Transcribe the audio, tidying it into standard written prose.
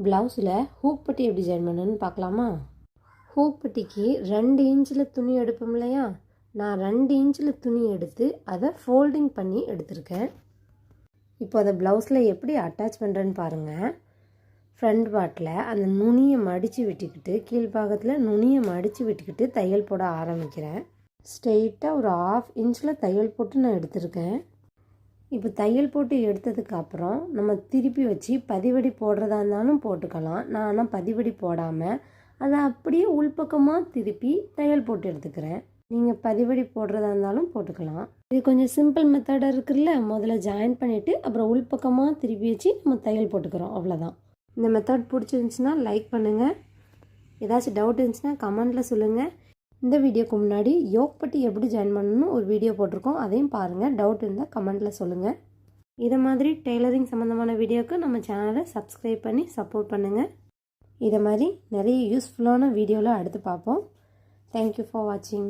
ப்ளவுஸில் ஹூக் பட்டி எப்படி ஜாயின் பண்ணணுன்னு பார்க்கலாமா? ஹூக் பட்டிக்கு 2 இன்ச்சில் துணி எடுப்போம் இல்லையா, நான் 2 இன்ச்சில் துணி எடுத்து அதை ஃபோல்டிங் பண்ணி எடுத்திருக்கேன். இப்போ அதை ப்ளவுஸில் எப்படி அட்டாச் பண்ணுறேன்னு பாருங்கள். ஃப்ரண்ட் பார்ட்டில் அந்த நுனியை மடித்து விட்டுக்கிட்டு, கீழ்பாகத்தில் நுனியை மடித்து விட்டுக்கிட்டு தையல் போட ஆரம்பிக்கிறேன். ஸ்ட்ரெயிட்டாக ஒரு 1/2 இன்ச்சில் தையல் போட்டு நான் எடுத்திருக்கேன். இப்போ தையல் போட்டு எடுத்ததுக்கப்புறம் நம்ம திருப்பி வச்சு பதிவடி போடுறதா இருந்தாலும் போட்டுக்கலாம். நான் ஆனால் பதிவடி போடாமல் அதை அப்படியே உள்பக்கமாக திருப்பி தையல் போட்டு எடுத்துக்கிறேன். நீங்கள் பதிவடி போடுறதா இருந்தாலும் போட்டுக்கலாம். இது கொஞ்சம் சிம்பிள் மெத்தடாக இருக்குல்ல. முதல்ல ஜாயின் பண்ணிவிட்டு அப்புறம் உள்பக்கமாக திருப்பி வச்சு நம்ம தையல் போட்டுக்கிறோம், அவ்வளோதான். இந்த மெத்தட் பிடிச்சிருந்துச்சுன்னா லைக் பண்ணுங்கள். ஏதாச்சும் டவுட் இருந்துச்சுன்னா கமெண்ட்டில் சொல்லுங்கள். இந்த வீடியோக்கு முன்னாடி யோக் பட்டி எப்படி ஜாயின் பண்ணணும்னு ஒரு வீடியோ போட்டிருக்கோம், அதையும் பாருங்கள். டவுட் இருந்தால் கமெண்ட்டில் சொல்லுங்கள். இதை மாதிரி டெய்லரிங் சம்மந்தமான வீடியோவுக்கு நம்ம சேனலை சப்ஸ்கிரைப் பண்ணி சப்போர்ட் பண்ணுங்கள். இதை மாதிரி நிறைய யூஸ்ஃபுல்லான வீடியோவில் அடுத்து பார்ப்போம். தேங்க்யூ ஃபார் வாட்சிங்.